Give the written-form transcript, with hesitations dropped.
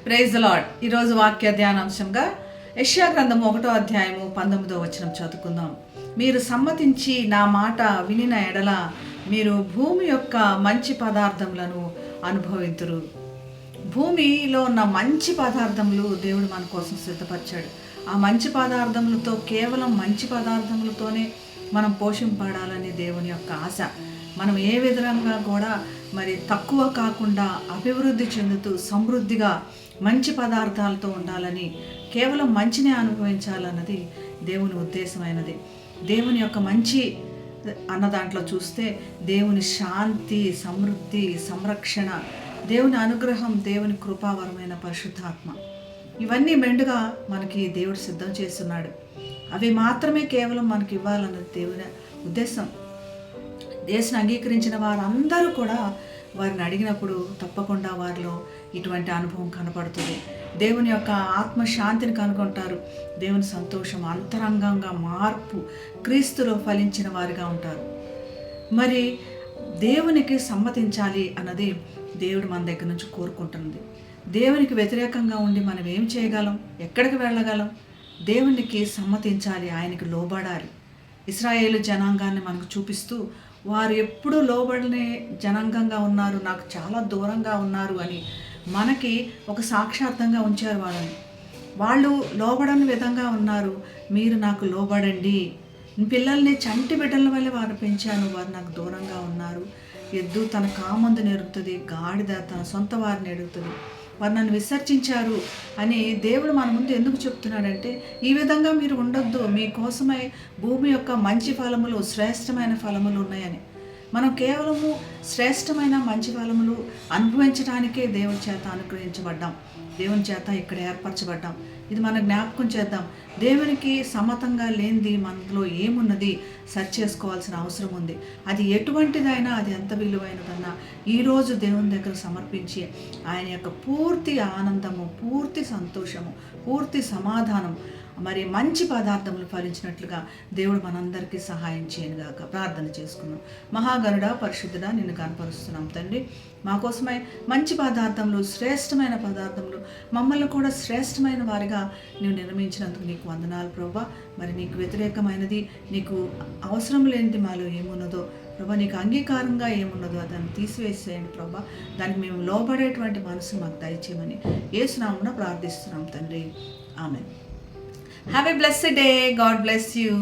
Praise the lord. ఈరోజు వాక్య ధ్యానాంశంగా యెషయా గ్రంథం 1వ అధ్యాయము 19వ వచనం చదువుకుందాం. మీరు సమ్మతించి నా మాట వినిన ఎడల మీరు భూమి యొక్క మంచి పదార్థములను అనుభవింతురు. భూమిలో ఉన్న మంచి పదార్థములు దేవుడు మన కోసం సిద్ధపరిచాడు. ఆ మంచి పదార్థములతో, కేవలం మంచి పదార్థములతోనే మనం పోషింపడాలని దేవుని యొక్క ఆశ. మనం ఏ విధంగా కూడా తక్కువ కాకుండా అభివృద్ధి చెందుతూ సమృద్ధిగా మంచి పదార్థాలతో ఉండాలని, కేవలం మంచిని అనుభవించాలన్నది దేవుని ఉద్దేశమైనది. దేవుని యొక్క మంచి అన్న దాంట్లో చూస్తే దేవుని శాంతి, సమృద్ధి, సంరక్షణ, దేవుని అనుగ్రహం, దేవుని కృపావరమైన పరిశుద్ధాత్మ, ఇవన్నీ మెండుగా మనకి దేవుడు సిద్ధం చేస్తున్నాడు. అవి మాత్రమే కేవలం మనకి ఇవ్వాలన్నది దేవుని ఉద్దేశం. యేసుని అంగీకరించిన వారందరూ కూడా వారిని అడిగినప్పుడు తప్పకుండా వారిలో ఇటువంటి అనుభవం కనపడుతుంది. దేవుని యొక్క ఆత్మశాంతిని కనుగొంటారు. దేవుని సంతోషం, అంతరంగంగా మార్పు, క్రీస్తులో ఫలించిన వారిగా ఉంటారు. మరి దేవునికి సమ్మతించాలి అన్నది దేవుడు మన దగ్గర నుంచి కోరుకుంటున్నది. దేవునికి వ్యతిరేకంగా ఉండి మనం ఏం చేయగలం? ఎక్కడికి వెళ్ళగలం? దేవునికి సమ్మతించాలి, ఆయనకి లోబడాలి. ఇశ్రాయేలు జనాంగాన్ని మనకు చూపిస్తూ వారు ఎప్పుడూ లోబడనే జనాంగంగా ఉన్నారు, నాకు చాలా దూరంగా ఉన్నారు అని మనకి ఒక సాక్షార్థంగా ఉంచారు. వాళ్ళు లోబడని విధంగా ఉన్నారు. మీరు నాకు లోబడండి. పిల్లల్ని చంటి బిడ్డల వల్ల వారు పెంచాను, వారు నాకు దూరంగా ఉన్నారు. ఎద్దు తన కామందు నెరుగుతుంది, గాడిద తన సొంత వారిని ఎడుగుతుంది, వారు నన్ను విసర్జించారు అని దేవుడు మన ముందు ఎందుకు చెప్తున్నాడంటే, ఈ విధంగా మీరు ఉండొద్దు, మీకోసమై భూమి యొక్క మంచి ఫలములు, శ్రేష్టమైన ఫలములు ఉన్నాయని. మనం కేవలము శ్రేష్టమైన మంచి ఫలములు అనుభవించడానికే దేవుని చేత అనుగ్రహించబడ్డాం, దేవుని చేత ఇక్కడ ఏర్పరచబడ్డాం. ఇది మనం జ్ఞాపకం చేద్దాం. దేవునికి సమ్మతంగా లేనిది మనలో ఏమున్నది సరి చేసుకోవాల్సిన అవసరం ఉంది. అది ఎటువంటిదైనా, అది ఎంత విలువైనదన్నా ఈరోజు దేవుని దగ్గర సమర్పించి ఆయన యొక్క పూర్తి ఆనందము, పూర్తి సంతోషము, పూర్తి సమాధానం, మంచి పదార్థములు ఫలించినట్లుగా దేవుడు మనందరికీ సహాయం చేయనుగాక. ప్రార్థన చేసుకున్నాం. మహాగరుడా, పరిశుద్ధుడా, నిన్ను కనపరుస్తున్నాం తండ్రి. మా కోసమై మంచి పదార్థములు, శ్రేష్టమైన పదార్థములు, మమ్మల్ని కూడా శ్రేష్టమైన వారిగా నీవు నిర్మించినందుకు నీకు వందనాలు ప్రభువా. నీకు వ్యతిరేకమైనది, నీకు అవసరం లేనిది మాలో ఏమున్నదో ప్రభా, నీకు అంగీకారంగా ఏమున్నదో దాన్ని తీసివేసేయండి ప్రభా. దానికి మేము లోబడేటువంటి మనసు మాకు దయచేయమని యేసు నామమున ప్రార్థిస్తున్నాం తండ్రి. ఆమేన్. Have a blessed day. God bless you.